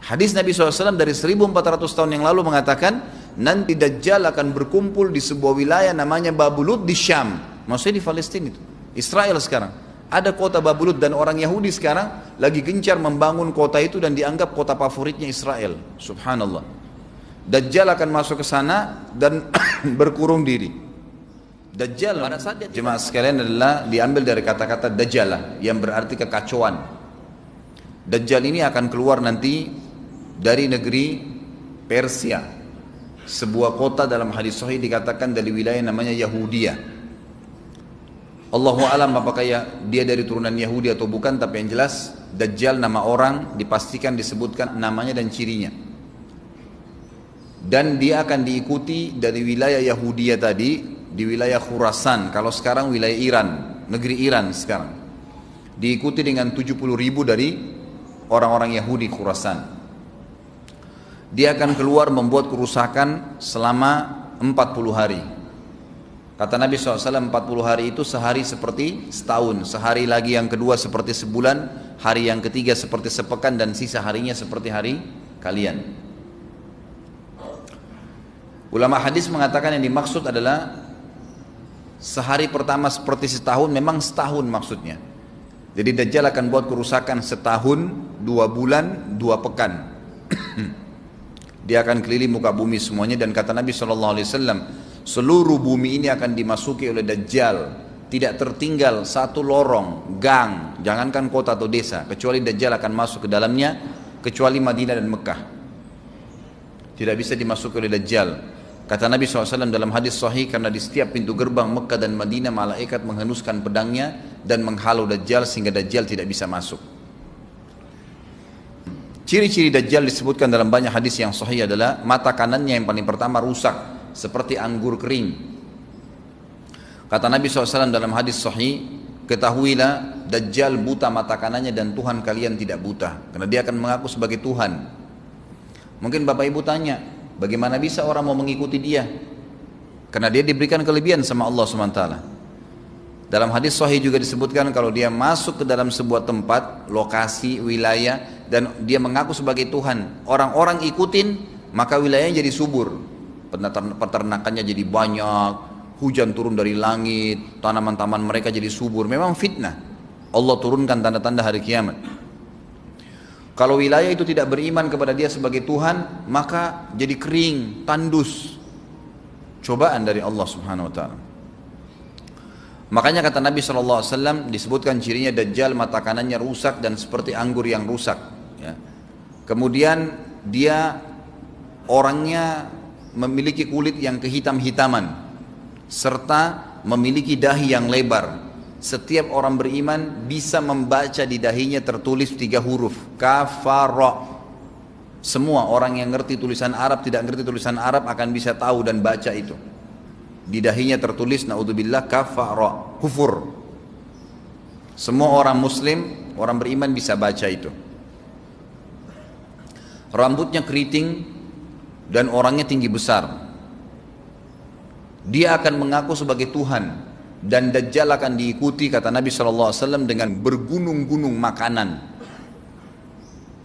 Hadis Nabi SAW dari 1400 tahun yang lalu mengatakan, nanti Dajjal akan berkumpul di sebuah wilayah namanya Babulud di Syam. Maksudnya di Palestina itu, Israel sekarang. Ada kota Babulud dan orang Yahudi sekarang lagi gencar membangun kota itu dan dianggap kota favoritnya Israel. Subhanallah. Dajjal akan masuk ke sana dan berkurung diri. Dajjal pada saat jemaah sekalian adalah diambil dari kata-kata Dajjalah yang berarti kekacauan. Dajjal ini akan keluar nanti dari negeri Persia. Sebuah kota dalam hadis sahih dikatakan dari wilayah namanya Yahudiyah. Allahu alam apakah dia dari turunan Yahudi atau bukan, tapi yang jelas Dajjal nama orang dipastikan disebutkan namanya dan cirinya. Dan dia akan diikuti dari wilayah Yahudiyah tadi di wilayah Khurasan, kalau sekarang wilayah Iran, negeri Iran sekarang. Diikuti dengan 70.000 dari orang-orang Yahudi Khurasan. Dia akan keluar membuat kerusakan selama 40 hari. Kata Nabi SAW 40 hari itu sehari seperti setahun, sehari lagi yang kedua seperti sebulan, hari yang ketiga seperti sepekan, dan sisa harinya seperti hari kalian. Ulama hadis mengatakan yang dimaksud adalah sehari pertama seperti setahun, memang setahun maksudnya. Jadi Dajjal akan buat kerusakan setahun, 2 bulan, 2 pekan. Dia akan keliling muka bumi semuanya, dan kata Nabi SAW, seluruh bumi ini akan dimasuki oleh Dajjal. Tidak tertinggal satu lorong, gang, jangankan kota atau desa, kecuali Dajjal akan masuk ke dalamnya, kecuali Madinah dan Mekah. Tidak bisa dimasuki oleh Dajjal. Kata Nabi SAW dalam hadis sahih, karena di setiap pintu gerbang Mekah dan Madinah malaikat menghenuskan pedangnya dan menghalau Dajjal sehingga Dajjal tidak bisa masuk. Ciri-ciri Dajjal disebutkan dalam banyak hadis yang sahih adalah mata kanannya yang paling pertama rusak seperti anggur kering. Kata Nabi SAW dalam hadis sahih, ketahuilah Dajjal buta mata kanannya dan Tuhan kalian tidak buta, karena dia akan mengaku sebagai Tuhan. Mungkin Bapak Ibu tanya, bagaimana bisa orang mau mengikuti dia? Karena dia diberikan kelebihan sama Allah SWT. Dalam hadis sahih juga disebutkan kalau dia masuk ke dalam sebuah tempat, lokasi, wilayah, dan dia mengaku sebagai Tuhan, orang-orang ikutin, maka wilayahnya jadi subur, peternakannya jadi banyak, hujan turun dari langit, tanaman-tanaman mereka jadi subur. Memang fitnah, Allah turunkan tanda-tanda hari kiamat. Kalau wilayah itu tidak beriman kepada dia sebagai Tuhan, maka jadi kering, tandus. Cobaan dari Allah Subhanahu wa ta'ala. Makanya kata Nabi SAW disebutkan cirinya Dajjal mata kanannya rusak dan seperti anggur yang rusak, ya. Kemudian dia orangnya memiliki kulit yang kehitam-hitaman serta memiliki dahi yang lebar. Setiap orang beriman bisa membaca di dahinya tertulis 3 huruf kafara. Semua orang yang ngerti tulisan Arab, tidak ngerti tulisan Arab akan bisa tahu dan baca itu. Di dahinya tertulis naudzubillah kafara, kufur. Semua orang muslim, orang beriman bisa baca itu. Rambutnya keriting dan orangnya tinggi besar. Dia akan mengaku sebagai Tuhan, dan Dajjal akan diikuti kata Nabi SAW dengan bergunung-gunung makanan.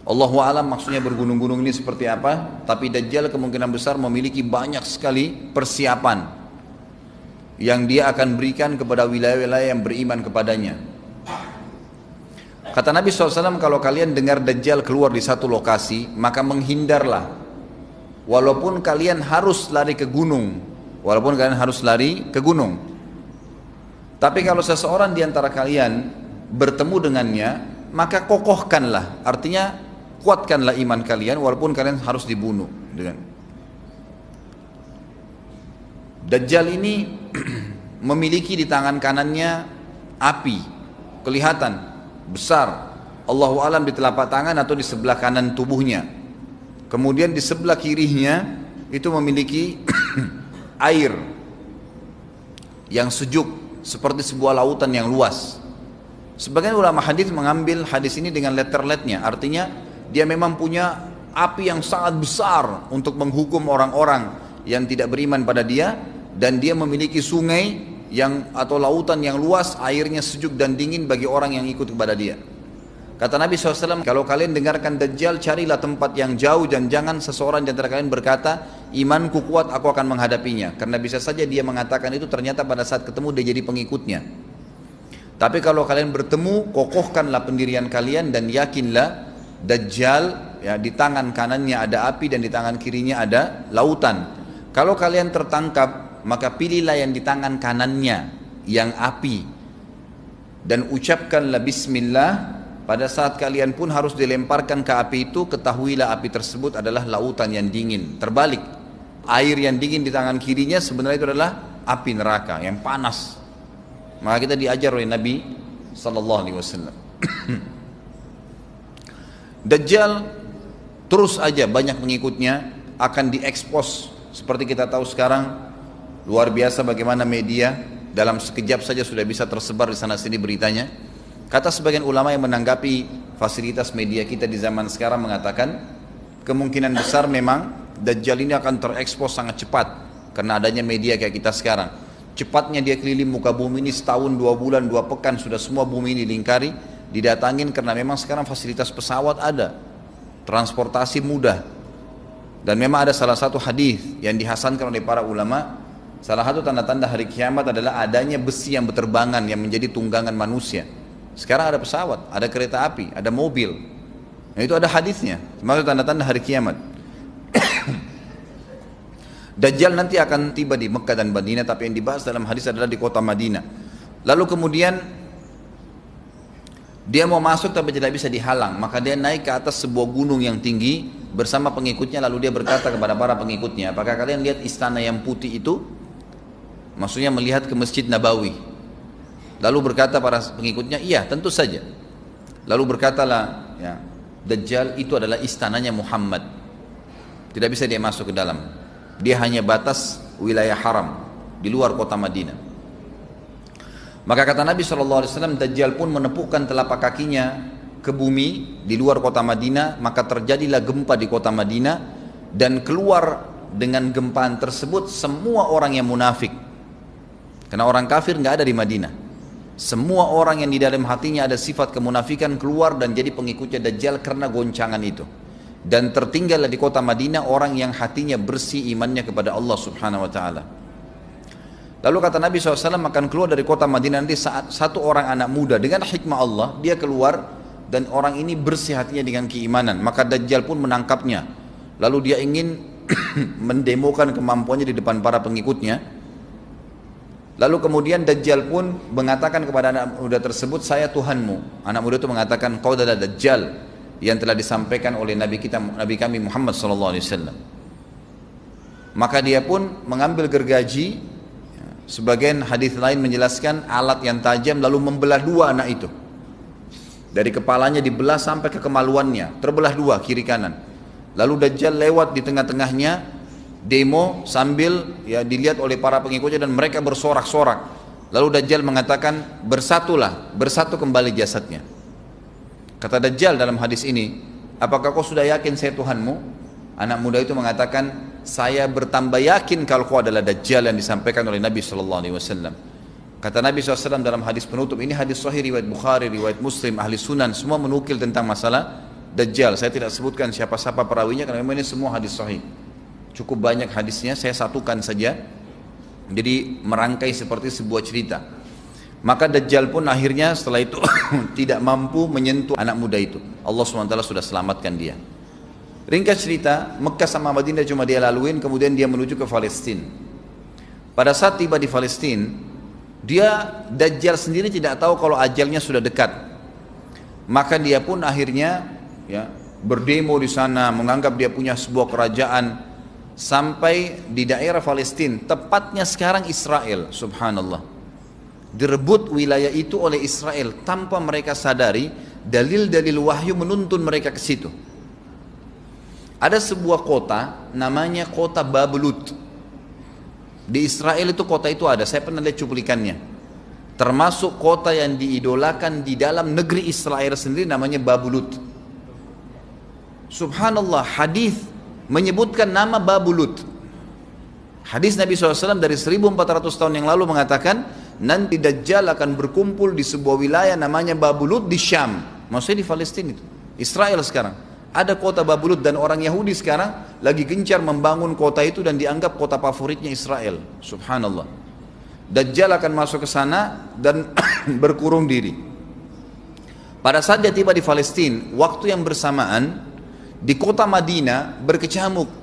Allahu alam maksudnya bergunung-gunung ini seperti apa, tapi Dajjal kemungkinan besar memiliki banyak sekali persiapan yang dia akan berikan kepada wilayah-wilayah yang beriman kepadanya. Kata Nabi SAW, kalau kalian dengar Dajjal keluar di satu lokasi, maka menghindarlah. Walaupun kalian harus lari ke gunung, tapi kalau seseorang di antara kalian bertemu dengannya, maka kokohkanlah, artinya kuatkanlah iman kalian walaupun kalian harus dibunuh. Dajjal ini memiliki di tangan kanannya api, kelihatan besar. Allahu alam di telapak tangan atau di sebelah kanan tubuhnya. Kemudian di sebelah kirinya itu memiliki air yang sejuk seperti sebuah lautan yang luas. Sebagian ulama hadis mengambil hadis ini dengan letter-letternya, artinya dia memang punya api yang sangat besar untuk menghukum orang-orang yang tidak beriman pada dia, dan dia memiliki sungai yang atau lautan yang luas, airnya sejuk dan dingin bagi orang yang ikut kepada dia. Kata Nabi SAW, kalau kalian dengarkan Dajjal, carilah tempat yang jauh dan jangan seseorang di antara kalian berkata, imanku kuat, aku akan menghadapinya. Karena bisa saja dia mengatakan itu, ternyata pada saat ketemu dia jadi pengikutnya. Tapi kalau kalian bertemu, kokohkanlah pendirian kalian dan yakinlah Dajjal, ya, di tangan kanannya ada api dan di tangan kirinya ada lautan. Kalau kalian tertangkap, maka pilihlah yang di tangan kanannya, yang api. Dan ucapkanlah bismillah. Pada saat kalian pun harus dilemparkan ke api itu, ketahuilah api tersebut adalah lautan yang dingin. Terbalik, air yang dingin di tangan kirinya sebenarnya itu adalah api neraka yang panas. Maka kita diajar oleh Nabi SAW. Dajjal terus aja banyak pengikutnya, akan diekspos. Seperti kita tahu sekarang, luar biasa bagaimana media dalam sekejap saja sudah bisa tersebar di sana sini beritanya. Kata sebagian ulama yang menanggapi fasilitas media kita di zaman sekarang mengatakan, kemungkinan besar memang Dajjal ini akan terekspos sangat cepat karena adanya media kayak kita sekarang. Cepatnya dia keliling muka bumi ini setahun, 2 bulan, 2 pekan sudah semua bumi ini dilingkari, didatangin karena memang sekarang fasilitas pesawat ada, transportasi mudah. Dan memang ada salah satu hadis yang dihasankan oleh para ulama, salah satu tanda-tanda hari kiamat adalah adanya besi yang berterbangan yang menjadi tunggangan manusia. Sekarang ada pesawat, ada kereta api, ada mobil. Nah, itu ada hadisnya. Maksud tanda-tanda hari kiamat. Dajjal nanti akan tiba di Mekah dan Madinah, tapi yang dibahas dalam hadis adalah di kota Madinah. Lalu kemudian dia mau masuk tapi tidak bisa dihalang, maka dia naik ke atas sebuah gunung yang tinggi bersama pengikutnya. Lalu dia berkata kepada para pengikutnya, apakah kalian lihat istana yang putih itu? Maksudnya melihat ke Masjid Nabawi. Lalu berkata para pengikutnya, iya tentu saja. Lalu berkatalah, ya, Dajjal itu adalah istananya Muhammad. Tidak bisa dia masuk ke dalam. Dia hanya batas wilayah haram di luar kota Madinah. Maka kata Nabi SAW, Dajjal pun menepukkan telapak kakinya ke bumi di luar kota Madinah. Maka terjadilah gempa di kota Madinah, dan keluar dengan gempaan tersebut semua orang yang munafik. Karena orang kafir nggak ada di Madinah. Semua orang yang di dalam hatinya ada sifat kemunafikan keluar dan jadi pengikutnya Dajjal karena goncangan itu. Dan tertinggallah di kota Madinah orang yang hatinya bersih imannya kepada Allah Subhanahu wa ta'ala. Lalu kata Nabi SAW, akan keluar dari kota Madinah nanti saat satu orang anak muda dengan hikmah Allah, dia keluar dan orang ini bersih hatinya dengan keimanan. Maka Dajjal pun menangkapnya. Lalu dia ingin mendemokan kemampuannya di depan para pengikutnya. Lalu kemudian Dajjal pun mengatakan kepada anak muda tersebut, saya Tuhanmu. Anak muda itu mengatakan, kau adalah Dajjal yang telah disampaikan oleh Nabi kami Muhammad SAW. Maka dia pun mengambil gergaji, sebagian hadis lain menjelaskan alat yang tajam, lalu membelah dua anak itu. Dari kepalanya dibelah sampai ke kemaluannya, terbelah dua kiri kanan. Lalu Dajjal lewat di tengah-tengahnya, demo sambil ya dilihat oleh para pengikutnya dan mereka bersorak-sorak. Lalu Dajjal mengatakan, bersatulah, bersatu kembali jasadnya. Kata Dajjal dalam hadis ini, apakah kau sudah yakin saya Tuhanmu? Anak muda itu mengatakan, saya bertambah yakin kalau kau adalah Dajjal yang disampaikan oleh Nabi SAW. Kata Nabi SAW dalam hadis penutup, ini hadis sahih riwayat Bukhari, riwayat Muslim, ahli sunan, semua menukil tentang masalah Dajjal. Saya tidak sebutkan siapa-siapa perawinya karena memang ini semua hadis sahih. Cukup banyak hadisnya, saya satukan saja. Jadi merangkai seperti sebuah cerita. Maka Dajjal pun akhirnya setelah itu tidak mampu menyentuh anak muda itu. Allah SWT sudah selamatkan dia. Ringkas cerita, Mekah sama Madinah cuma dia laluin, kemudian dia menuju ke Palestina. Pada saat tiba di Palestina, Dajjal sendiri tidak tahu kalau ajalnya sudah dekat. Maka dia pun akhirnya ya, berdemo di sana, menganggap dia punya sebuah kerajaan. Sampai di daerah Palestina, tepatnya sekarang Israel, subhanallah, direbut wilayah itu oleh Israel tanpa mereka sadari. Dalil-dalil wahyu menuntun mereka ke situ. Ada sebuah kota namanya kota Babelut di Israel. Itu kota itu ada, saya pernah lihat cuplikannya. Termasuk kota yang diidolakan di dalam negeri Israel sendiri, namanya Babelut. Subhanallah, hadis menyebutkan nama Babelut. Hadis Nabi SAW dari 1400 tahun yang lalu mengatakan, nanti Dajjal akan berkumpul di sebuah wilayah namanya Babelut di Syam. Maksudnya di Palestina itu, Israel sekarang. Ada kota Babulud dan orang Yahudi sekarang lagi gencar membangun kota itu dan dianggap kota favoritnya Israel. Subhanallah. Dajjal akan masuk ke sana dan berkurung diri. Pada saat dia tiba di Palestina, waktu yang bersamaan di kota Madinah berkecamuk